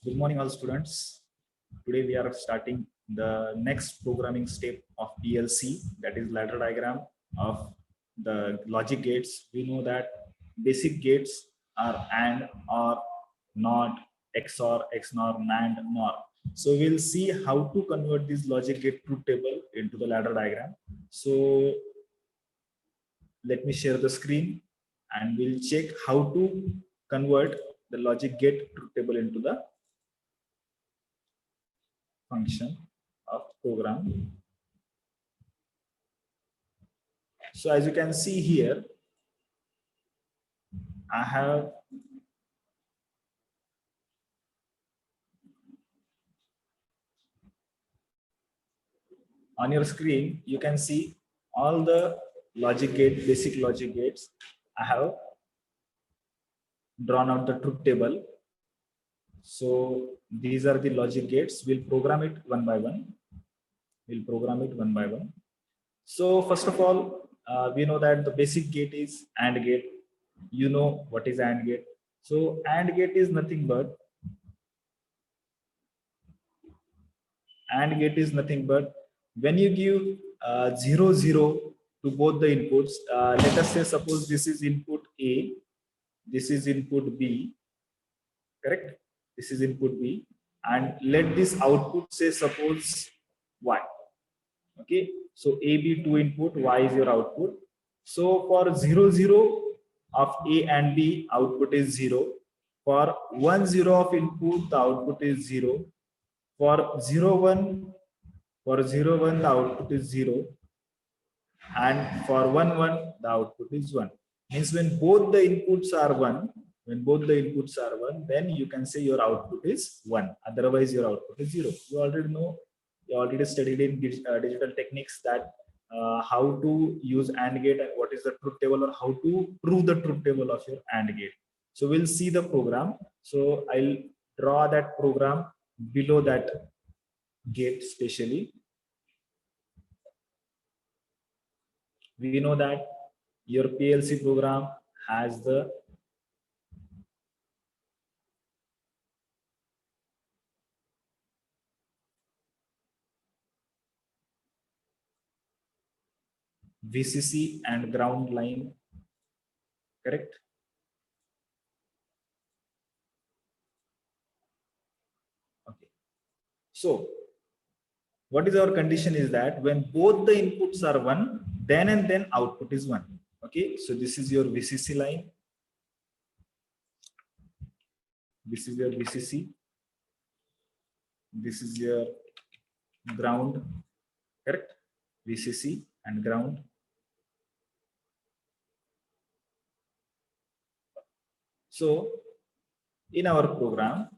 Good morning, all students. Today we are starting the next programming step of PLC, that is ladder diagram of the logic gates. We know that basic gates are AND, OR, NOT, XOR, XNOR, NAND, NOR. So we'll see how to convert this logic gate truth table into the ladder diagram. So let me share the screen and we'll check how to convert the logic gate truth table into the function of program. So as you can see here, I have on your screen, you can see all the logic gate, basic logic gates. I have drawn out the truth table. So these are the logic gates. We'll program it one by one. So first of all, we know that the basic gate is AND gate. You know what is AND gate. So AND gate is nothing but when you give 0 0 to both the inputs, let us say suppose this is input A, this is input B, correct? This is input B, and let this output say suppose Y. Okay, so A, B, two input, Y is your output. So for 0 0 of A and B, output is 0. For 1 0 of input, the output is 0. For 0 1, the output is 0. And for 1 1, the output is 1. Means when both the inputs are 1, then you can say your output is 1. Otherwise, your output is 0. You already know, you already studied in digital techniques that how to use AND gate and what is the truth table, or how to prove the truth table of your AND gate. So we'll see the program. So I'll draw that program below that gate specially. We know that your PLC program has the VCC and ground line, correct? Okay. So what is our condition is that when both the inputs are 1, then output is 1. Okay, so this is your VCC line. This is your VCC. This is your ground, correct? VCC and ground. So in our program,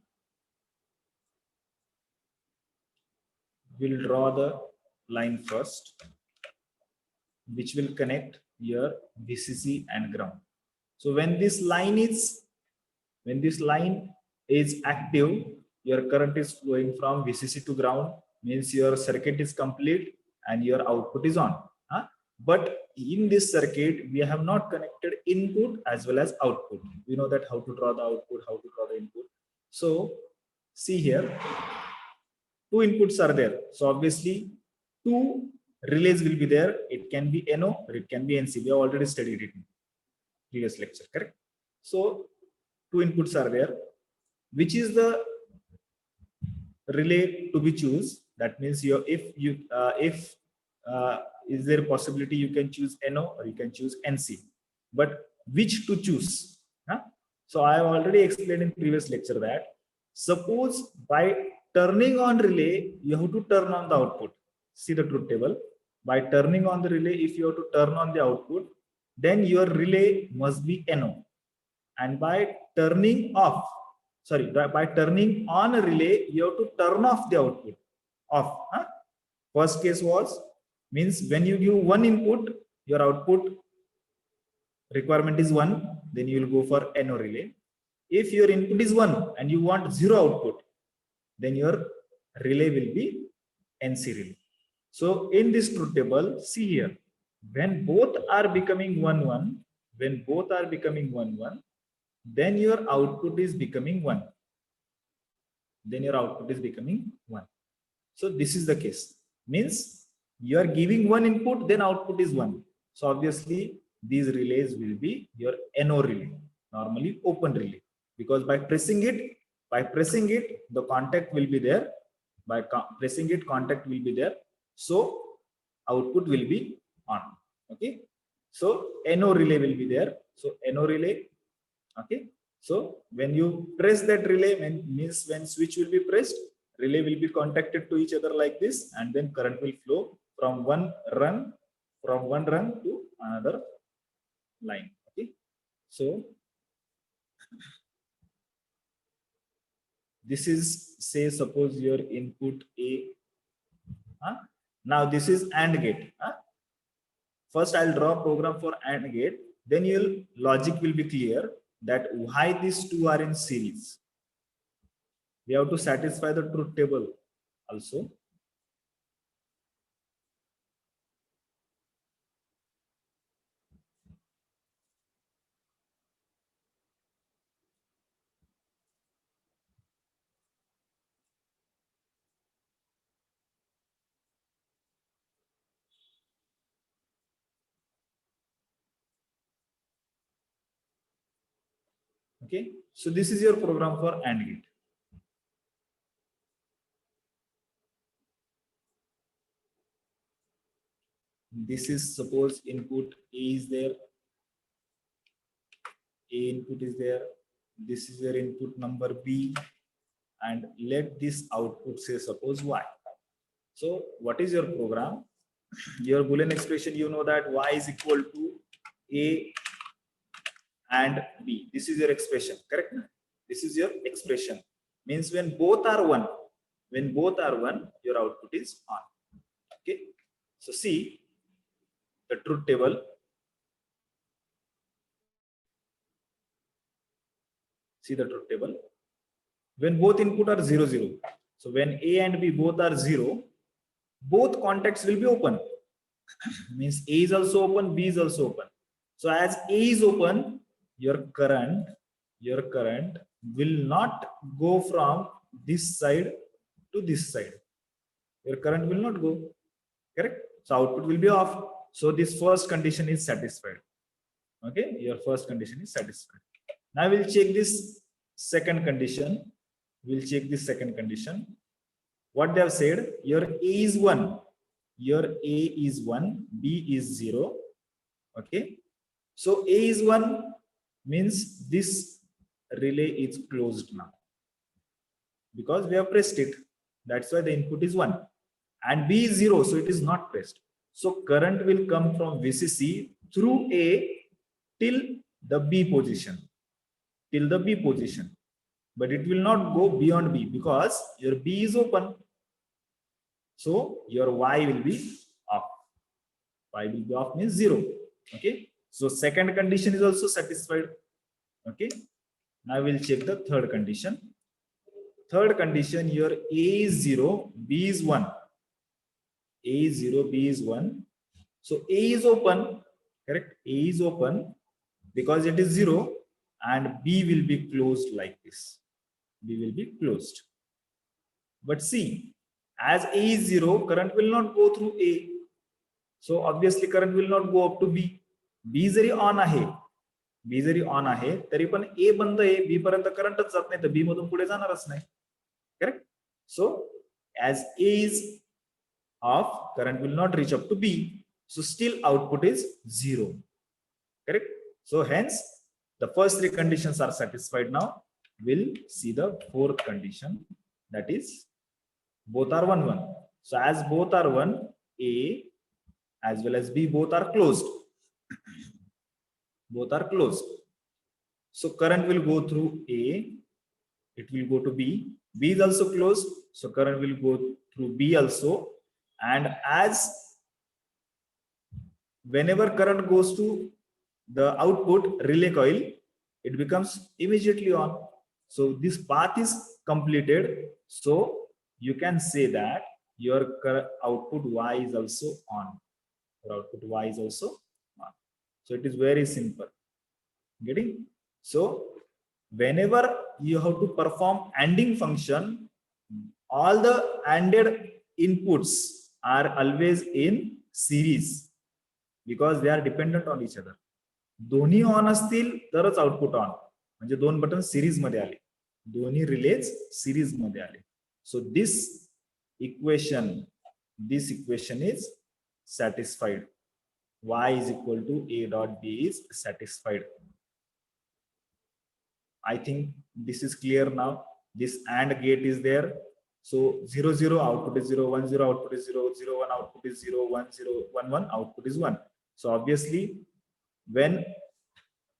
we'll draw the line first, which will connect your VCC and ground. So when this line is active, your current is flowing from VCC to ground, means your circuit is complete and your output is on. But in this circuit, we have not connected input as well as output. We know that how to draw the output, how to draw the input. So see here, two inputs are there. So obviously two relays will be there. It can be NO or it can be NC. We have already studied it in previous lecture, correct? So two inputs are there. Which is the relay to be choose? That means is there a possibility you can choose NO or you can choose NC, but which to choose? So I have already explained in previous lecture that suppose by turning on relay, you have to turn on the output. See the truth table. By turning on the relay, if you have to turn on the output, then your relay must be NO. And by turning on a relay, you have to turn off the output. First case was, means when you give one input, your output requirement is 1, then you will go for NO relay. If your input is 1 and you want 0 output, then your relay will be NC relay. So in this truth table, see here, when both are becoming 1 1, then your output is becoming 1. then your output is becoming 1. So this is the case. Means you are giving one input, then output is 1. So obviously these relays will be your NO relay, normally open relay, because by pressing it, the contact will be there. By pressing it, contact will be there. So output will be on. Okay. So NO relay will be there. So NO relay. Okay. So when you press that relay, means when switch will be pressed, relay will be contacted to each other like this, and then current will flow from one run to another line. Okay. So this is, say, suppose your input A. Now this is AND gate. First I'll draw a program for AND gate, then your logic will be clear that why these two are in series. We have to satisfy the truth table also. Okay, so this is your program for AND gate. This is, suppose input A is there, A input is there, this is your input number B, and let this output say suppose Y. So what is your program? Your Boolean expression, you know that Y is equal to A and B. This is your expression, correct? This is your expression. Means when both are 1, your output is on. Okay. So see the truth table. See the truth table. When both input are 0, 0. So when A and B both are 0, both contacts will be open. Means A is also open, B is also open. So as A is open, your current will not go from this side to this side. Your current will not go. Correct? So output will be off. So this first condition is satisfied. Okay, your first condition is satisfied. Now we'll check this second condition. We'll check this second condition. What they have said, your A is 1. Your A is 1, B is 0. Okay. So A is 1 means this relay is closed now, because we have pressed it. That's why the input is 1. And B is 0, so it is not pressed. So current will come from VCC through A till the B position. Till the B position. But it will not go beyond B because your B is open. So your Y will be off. Y will be off means 0. Okay. So second condition is also satisfied. Okay. Now we'll check the third condition. Third condition, your A is 0, B is 1. A is 0, B is 1. So A is open, correct? A is open because it is 0, and B will be closed like this. B will be closed. But see, as A is 0, current will not go through A. So obviously current will not go up to B. B zari on आहे, B zari on आहे तरी पण A बंद आहे, B पर्यंत करंटच जात नाही, तर B मधून पुढे जाणारच नाही. Correct? So as A is off, current will not reach up to B. So still output is 0. Correct? So hence the first three conditions are satisfied. Now we'll see the fourth condition, that is both are 1, 1. So as both are 1, A as well as B both are closed. Both are closed. So current will go through A, it will go to B. B is also closed, so current will go through B also. And as whenever current goes to the output relay coil, it becomes immediately on. So this path is completed. So you can say that your output Y is also on. Your output Y is also on. So it is very simple. Getting? So whenever you have to perform ANDing function, all the ANDed inputs are always in series because they are dependent on each other. दोन्ही on असतील तरच output on, म्हणजे दोन button series मध्ये आले, दोन्ही release series मध्ये आले. So this equation is satisfied. Y is equal to A dot B is satisfied. I think this is clear now. This AND gate is there. So 0 0 output is 0, 1 0 output is 0, 0 1 output is 0, 1 0 1 1 output is 1. So obviously when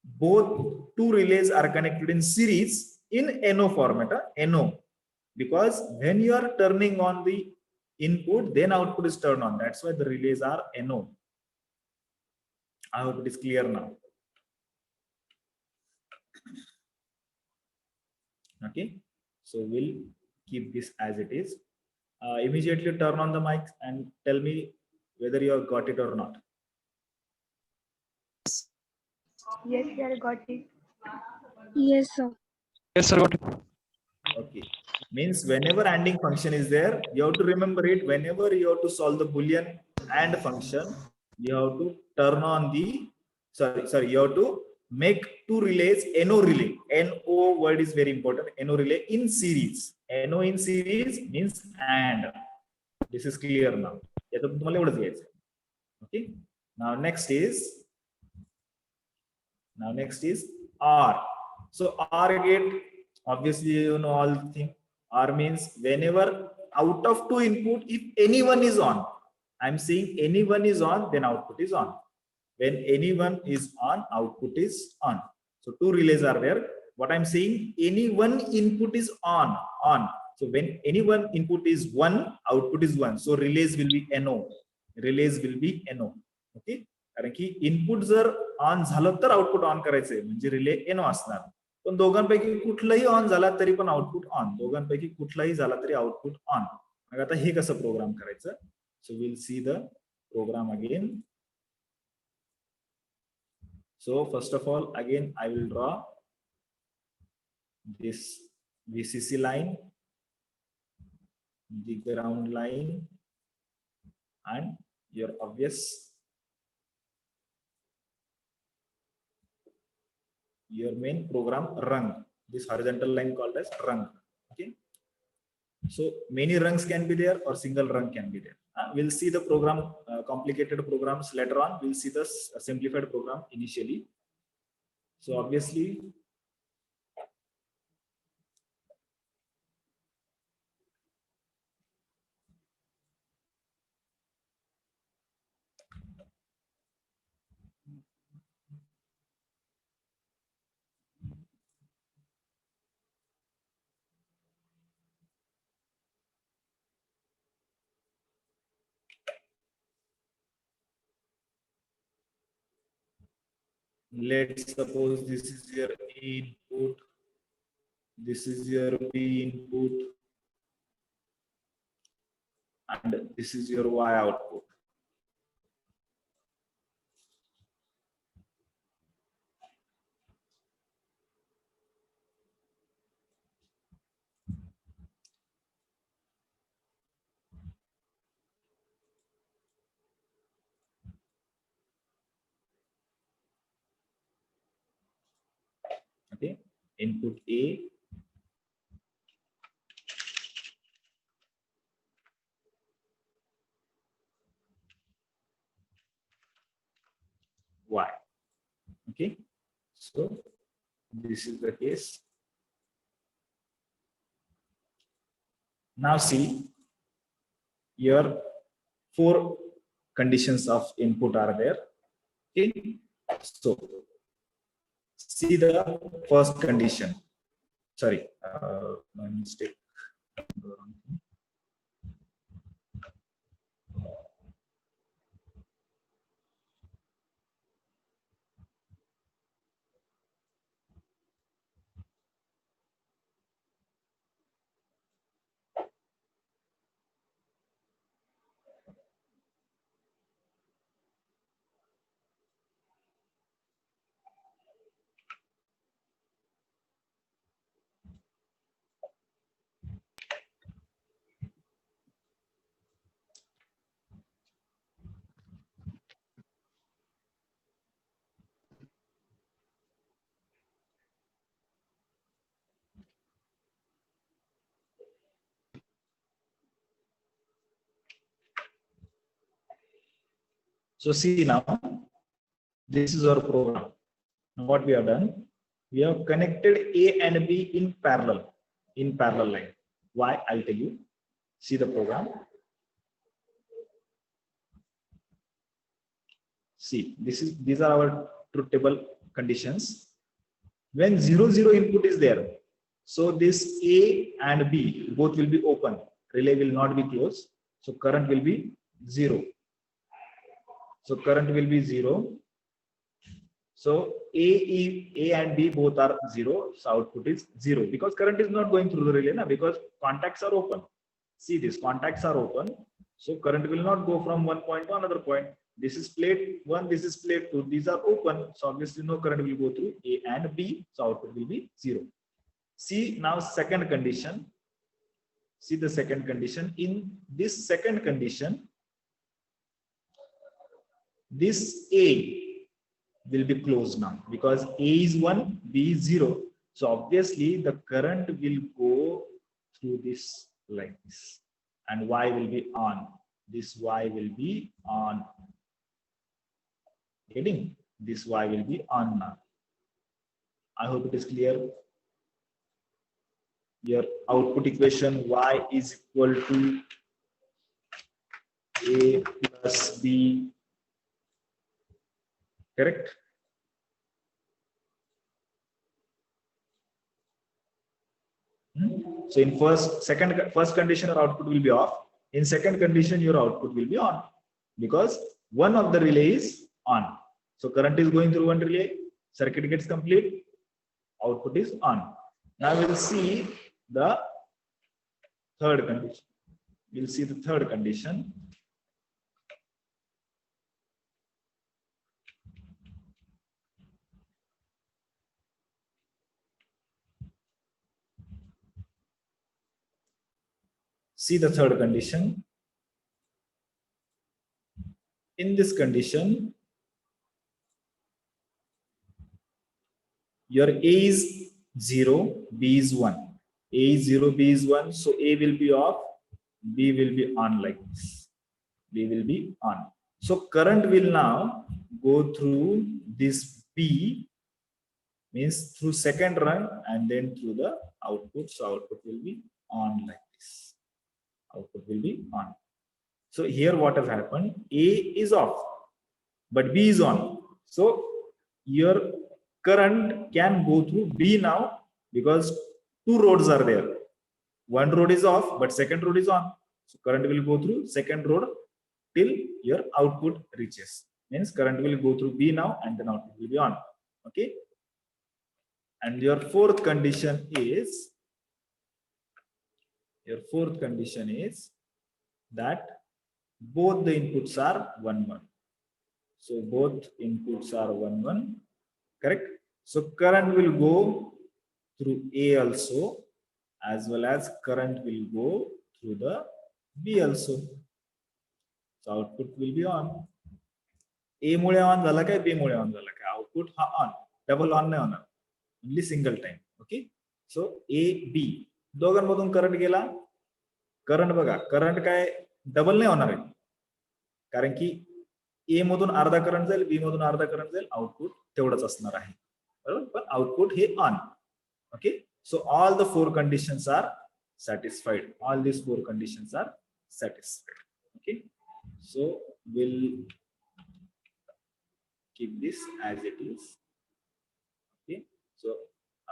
both two relays are connected in series in NO format, NO, because when you are turning on the input, then output is turned on. That's why the relays are NO. I hope it is clear now. Okay, so we'll keep this as it is. Immediately turn on the mic and tell me whether you have got it or not. Yes, sir, got it. Yes, sir. Yes, sir. Got it. Okay, means whenever ANDing function is there, you have to remember it. Whenever you have to solve the Boolean AND function, you have to turn on the you have to make two relays NO relay. NO word is very important. NO relay in series. NO in series means AND. This is clear now. Okay. Now next is OR. So OR gate, obviously you know all the thing. OR means whenever out of two input, if anyone is on, I'm saying anyone is on, then output is on. When anyone is on, output is on. So two relays are there. What I'm saying, any one input is on. So when any one input is 1, output is 1. So relays will be NO. Okay. कारण की input जर on झालं तर output on करायचंय, म्हणजे relay NO असणार. पण दोघांपैकी कुठलाही ऑन झाला तरी पण आउटपुट ऑन, दोघांपैकी कुठलाही झाला तरी आउटपुट ऑन. मग आता हे कसं प्रोग्राम करायचं? So will see the program again. So first of all, again, I will draw this VCC line, the ground line, and your main program rung. This horizontal line called as rung. Okay. So many rungs can be there or single rung can be there. We'll see the program, complicated programs later on. We'll see the simplified program initially. So obviously, let's suppose this is your A input, this is your B input, and this is your Y output. Okay, input A, Y. Okay, so this is the case. Now see, here 4 conditions of input are there. Okay, so see the first condition. Sorry, my mistake. So see now, this is our program. Now what we have done, we have connected A and B in parallel line. Why? I'll tell you. See the program. See, these are our truth table conditions. When 0, 0 input is there, so this A and B both will be open. Relay will not be closed. So current will be 0. So current will be 0. So A and B both are 0. So output is 0 because current is not going through the relay now, because contacts are open. See this, contacts are open. So current will not go from one point to another point. This is plate 1, this is plate 2. These are open. So obviously no current will go through A and B. So output will be 0. See now second condition. See the second condition. In this second condition, this A will be closed now because A is 1, B is 0. So obviously the current will go through this like this, and Y will be on. This Y will be on. Getting? This Y will be on now. I hope it is clear. Your output equation Y is equal to A plus B. Correct? So in first condition, your output will be off. In second condition, your output will be on because one of the relay is on. So current is going through one relay, circuit gets complete, output is on. Now we'll see the third condition. We'll see the third condition. See the third condition. In this condition, your A is 0, B is 1. A is 0, B is 1. So A will be off, B will be on like this. B will be on. So current will now go through this B, means through second run and then through the output. So output will be on like this. Output will be on. So here what has happened, A is off, but B is on. So your current can go through B now because two roads are there. One road is off, but second road is on. So current will go through second road till your output reaches. Means current will go through B now and then output will be on. Okay. And your fourth condition is, that both the inputs are 1, 1. So both inputs are 1, 1. Correct. So current will go through A also, as well as current will go through the B also. So output will be on. A Mule on झाला काय, B Mule on झाला काय, output हा on, double on नाही होणार, only single time. Okay. So A, B दोघांमधून current गेला. Current बघा, करंट काय डबल नाही होणार आहे, कारण की A मधून अर्धा करंट जाईल, B मधून अर्धा करंट जाईल, आउटपुट तेवढंच असणार आहे. बरोबर, पण आउटपुट हे on. Okay. So all the 4 conditions are satisfied. All these 4 conditions are satisfied. Okay. So we'll keep this as it is. Okay. So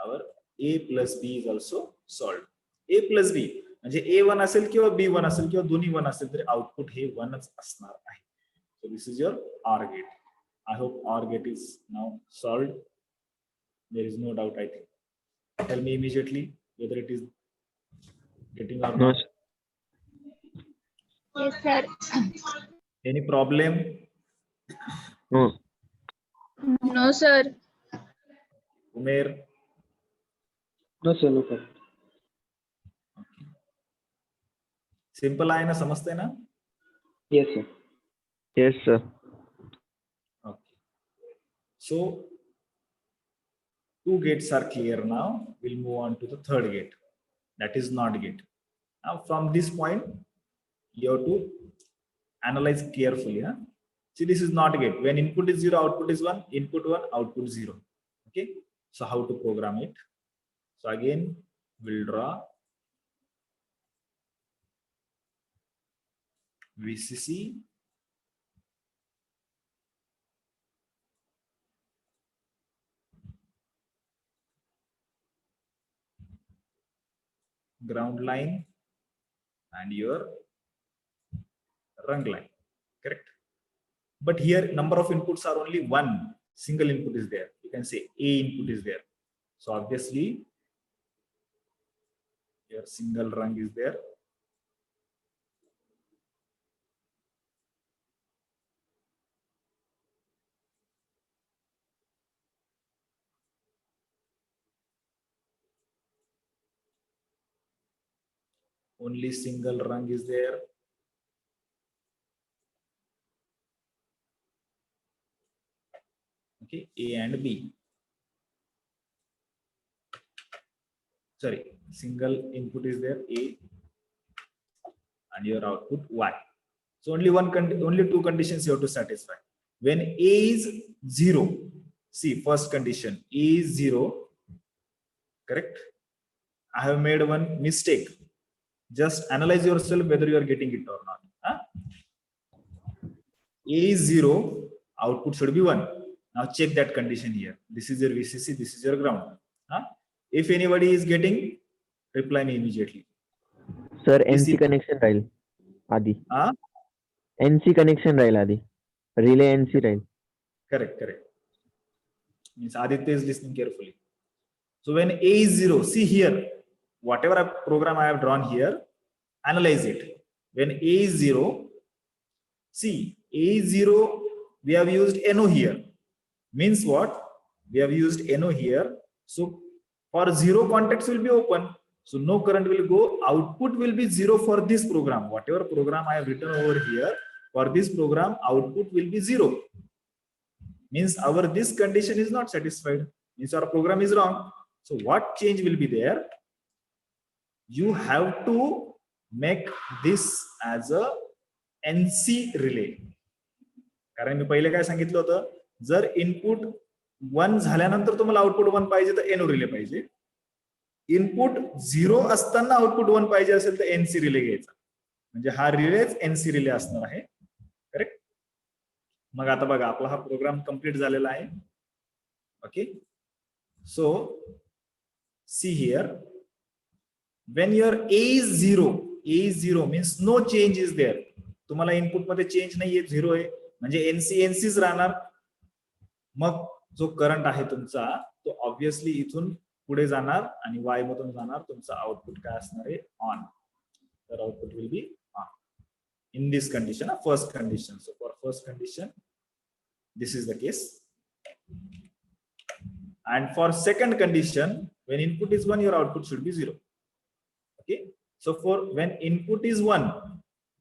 our A plus B is also solved. A plus B म्हणजे A1 असेल किंवा B1 असेल किंवा दोन्ही 1 असेल तरी output हे 1च असणार आहे. So this is your OR gate. I hope OR gate is now solved. There is no doubt, I think. Tell me immediately whether it is getting or not. Yes, sir. Any problem? No. No, sir. Umer? No, sir. No, sir. Okay. Simple आहे ना, समजते ना? Yes, sir. Yes, sir. Okay. So 2 gates are clear now. We'll move on to the third gate. That is NOT gate. Now from this point, you have to analyze carefully. Huh? See, this is not gate. When input is 0, output is 1, input 1, output 0. Okay. So how to program it? So again, we'll draw VCC, ground line, and your rung line, correct? But here number of inputs are only one, single input is there. You can say A input is there. So obviously your single rung is there. Only single rung is there. Okay, A and B. Sorry, single input is there, A, and your output Y. So only only two conditions you have to satisfy. When A is 0, see first condition, A is 0, correct? I have made one mistake. Just analyze yourself whether you are getting it or not. Huh? A is 0, output should be 1. Now check that condition here. This is your VCC, this is your ground. Huh? If anybody is getting, reply me immediately. Sir, NC connection राहील आधी. Huh? NC connection राहील आधी. Relay NC Raheel. Correct. Means Aditya is listening carefully. So when A is 0, see here, whatever program I have drawn here, analyze it. When A is 0, see, A is 0, we have used NO here. Means what? We have used NO here. So for 0, contacts will be open. So no current will go. Output will be 0 for this program. Whatever program I have written over here, for this program, output will be 0. Means our this condition is not satisfied. Means our program is wrong. So what change will be there? You have to make this as a NC relay. कारण मी पहिले काय सांगितलं होतं, जर input 1 झाल्यानंतर तुम्हाला output 1 पाहिजे तर NO रिले पाहिजे. इनपुट 0 असताना आउटपुट 1 पाहिजे असेल तर NC रिले घ्यायचा. म्हणजे हा रिलेच NC रिले असणार आहे. करेक्ट? मग आता बघा आपला हा प्रोग्राम कंप्लीट झालेला आहे. Okay. So see here, when your A is 0 means no change is there. तुम्हाला इनपुट मध्ये चेंज नाहीये, 0 आहे म्हणजे NCच राहणार. मग जो करंट आहे तुमचा तो ऑब्विसली इथून पुढे जाणार आणि Y मधून जाणार. तुमचा आउटपुट काय असणार आहे? ऑन. तर output will be on in this condition, first condition. So for first condition, this is the case. And for second condition, when input is 1, your output should be 0. Okay. So for when input is 1,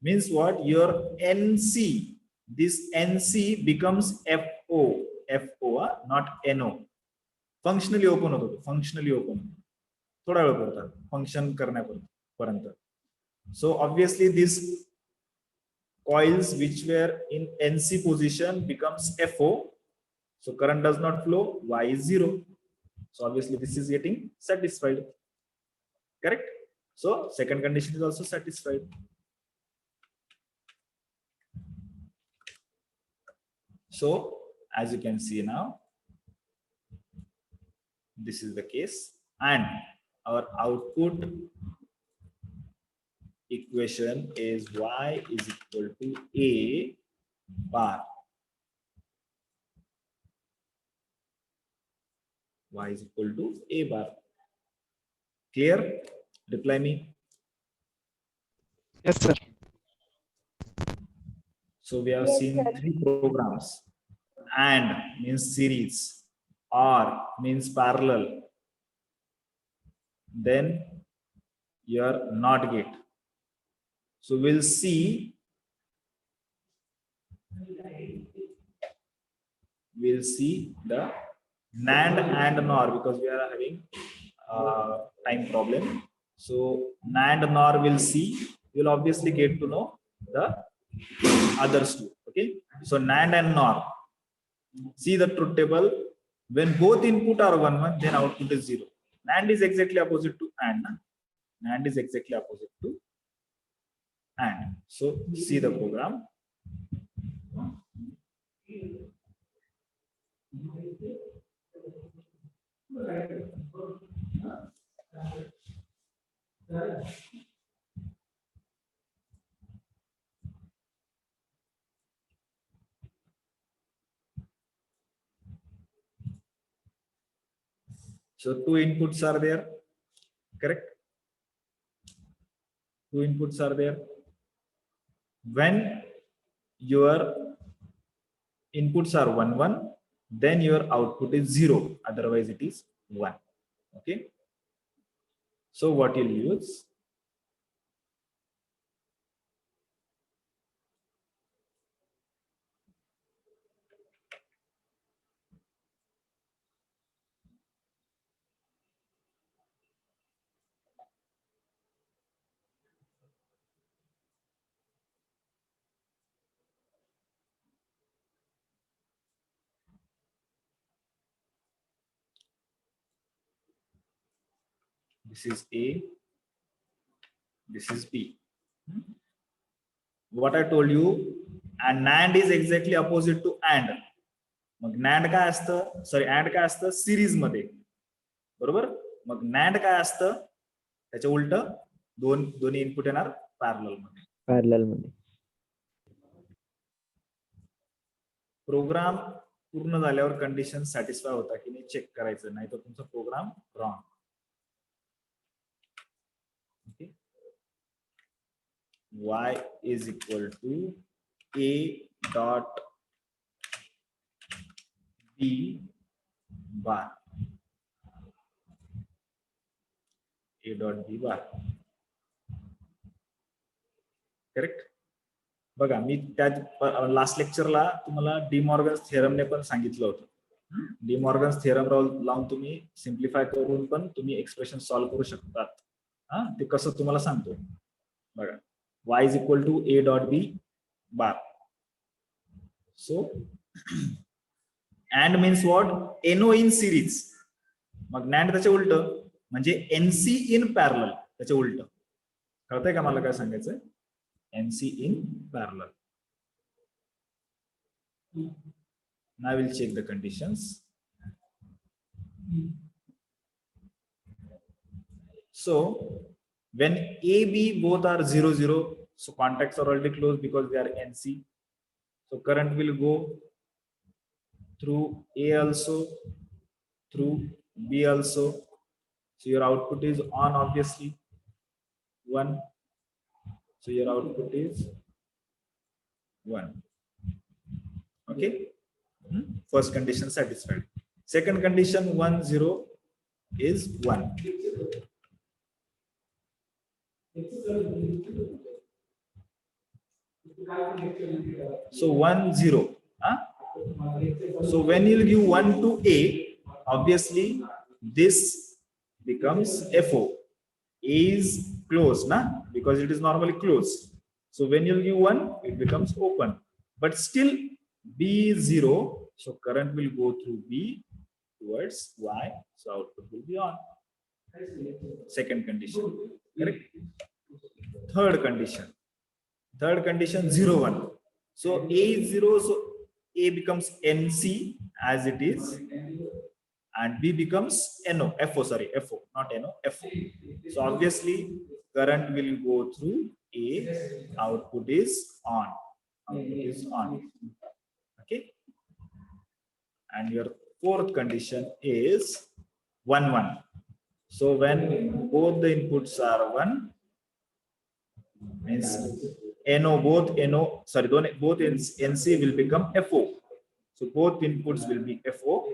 means what? Your NC, this NC becomes FO, not NO. Functionally open होतो, functionally open. थोडा वेळ करतात function करण्यापर्यंत. So obviously this coils which were in NC position becomes FO. So current does not flow, Y is 0. So obviously this is getting satisfied. Correct? So second condition is also satisfied. So as you can see now, this is the case, and our output equation is Y is equal to A bar. Y is equal to A bar. Clear? Reply me. Yes, sir. So we have Yes, seen sir. 3 programs. AND means series, OR means parallel, then your NOT gate. So we'll see the NAND and NOR, because we are having time problem. So NAND NOR will see. You'll obviously get to know the others too. Okay. So NAND and NOR. See the truth table. When both input are 1 1, then output is 0. NAND is exactly opposite to AND. NAND is exactly opposite to AND. So see the program. So two inputs are there, correct? Two inputs are there. When your inputs are 1 1, then your output is 0. Otherwise, it is 1. Okay. So what you'll use? This is A. This is B. What I told you, and NAND is exactly opposite to AND. Mug NAND काय असतं, sorry AND काय असतं series मध्ये, बरोबर? मग NAND काय असतं त्याच्या उलट दोन्ही इनपुट येणार पॅरलल मध्ये. पॅरलल मध्ये. प्रोग्राम पूर्ण झाल्यावर कंडिशन सॅटिस्फाय होता की नाही चेक करायचं, नाही तर तुमचा program wrong. Okay. Y is equal to A dot B bar. A dot B bar. Correct. बघा मी त्या लास्ट लेक्चरला तुम्हाला डिमॉर्गन्स थेरमने पण सांगितलं होतं. डिमॉर्गन्स थेरम लावून तुम्ही सिम्प्लिफाय करून पण तुम्ही एक्सप्रेशन सॉल्व्ह करू शकतात. ते कसं तुम्हाला सांगतो बघा. Y is equal to A dot B bar. So AND means what? NO in series. Mug NAND त्याच्या उलट म्हणजे NC in parallel त्याच्या उलट. कळतंय का मला काय सांगायचंय? NC in parallel. Now we'll check the conditions. So when A, B both are 0, 0, so contacts are already closed because they are NC. So current will go through A also, through B also. So your output is on, obviously 1. So your output is 1. Okay. First condition satisfied. Second condition 1, 0 is 1. So 1, 0. So when you give 1 to A, obviously this becomes FO. A is closed, na? Because it is normally closed. So when you give 1, it becomes open. But still B is 0, so current will go through B towards Y, so output will be on. Second condition, correct? Third condition 0, 1. So A is 0, so A becomes NC as it is, and B becomes NO, FO, sorry, FO, not NO, FO. So obviously current will go through A, output is on. Output is on. Okay. And your fourth condition is 1, 1. So when both the inputs are 1, means NO, both NC will become FO. So both inputs will be FO.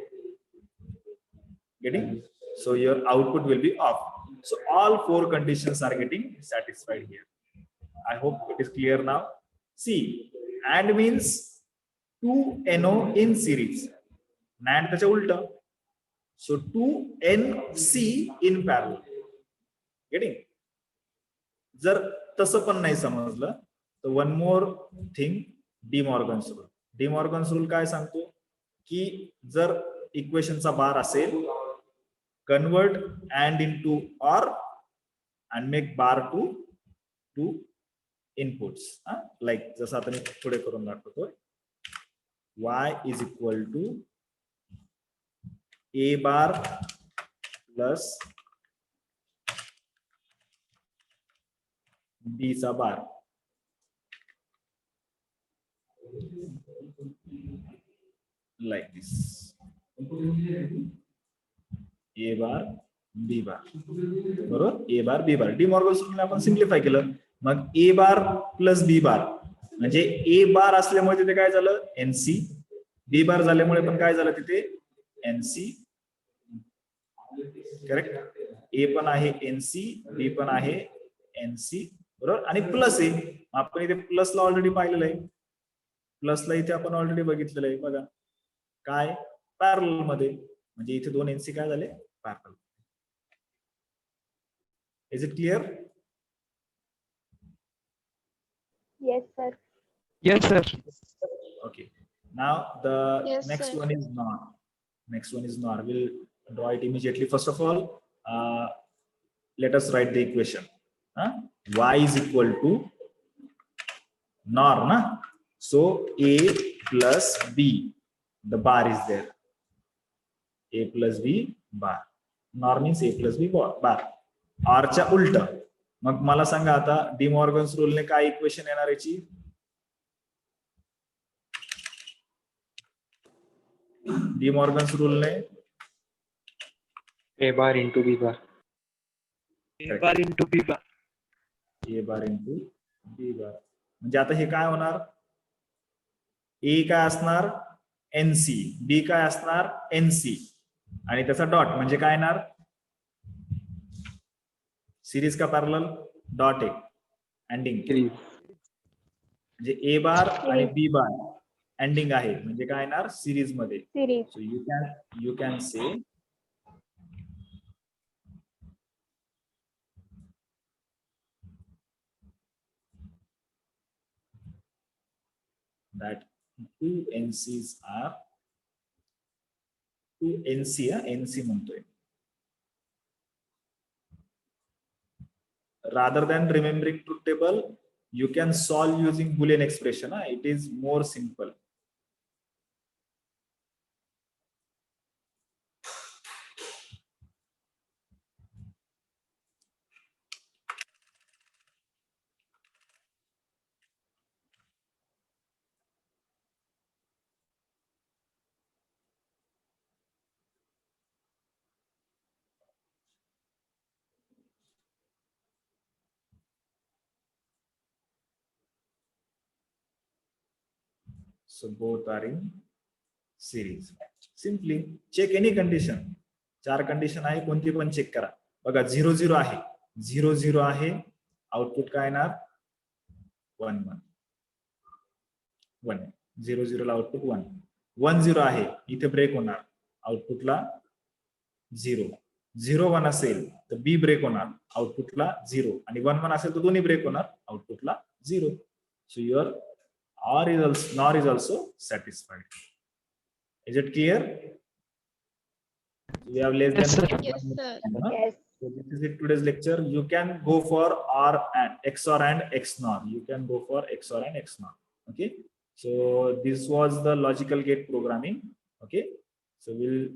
Getting? So your output will be off. So all 4 conditions are getting satisfied here. I hope it is clear now. See, AND means 2 NO in series. NAND त्याच्या उलट. So 2 NC in parallel. Getting? जर तसं पण नाही समजलं तर one more thing, De Morgan's rule. De Morgan's rule काय सांगतो की जर इक्वेशनचा बार असेल, convert and into or and make bar to inputs. Like जसं आता मी पुढे करून दाखवतोय. y is equal to a bar plus b चा बार. Like this. A bar B bar, बरोबर. A bar B bar. De Morgan's रूलने आपण सिम्प्लिफाय केलं. मग A bar plus B bar म्हणजे A बार असल्यामुळे तिथे काय झालं, NC. B बार झाल्यामुळे पण काय झालं तिथे, NC. करेक्ट. A पण आहे NC, B पण आहे NC, बरोबर. आणि प्लस आहे, आपण इथे प्लसला ऑलरेडी पाहिलेलं आहे. प्लसला इथे आपण ऑलरेडी बघितलेलं आहे बघा, काय पॅरलल मध्ये, म्हणजे इथे दोन NC काय झाले, parallel. Is it clear? Yes, sir. Yes, sir. Okay. Now the Yes, next sir. one is NOR. Next one is NOR. We'll draw it immediately. First of all, let us write the equation. Y is equal to NOR, na? So A plus B, the bar is there. A plus B bar. NOR means A plus B bar. R च्या उलट. मग मला सांगा आता D Morgan's रूलने काय equation येणार याची? De Morgan's रूलने A bar into B bar. A bar into B bar. A bar into B bar. म्हणजे आता हे काय होणार, ए काय असणार NC, बी काय असणार NC, आणि त्याचा डॉट म्हणजे काय येणार, सिरीज का parallel, dot A ending. Series. म्हणजे ए बार आणि बी बार एंडिंग आहे म्हणजे काय येणार, सिरीज मध्ये. Series. So you can say that two NCs are two NC, NC म्हणतोय. Rather than remembering truth table, you can solve using Boolean expression. It is more simple. So both are in series. Simply check any condition. चार condition आहे, कोणती पण check करा. बघा 0 0 आहे, 0 0 आहे, output काय येणार 1 1 1. 0 0 ला आउटपुट 1. 1 0 आहे, इथे ब्रेक होणार, आउटपुटला 0. 0 1 असेल तर बी ब्रेक होणार, आउटपुटला 0, आणि 1 1 असेल तर दोन्ही ब्रेक होणार, आउटपुटला 0. So your NOR is also satisfied. Is it clear? We have less Yes, than sir. Yes, sir. Yes. So this is it today's lecture. You can go for OR and XOR and XNOR. You can go for XOR and XNOR. Okay. So this was the logical gate programming. Okay. So we'll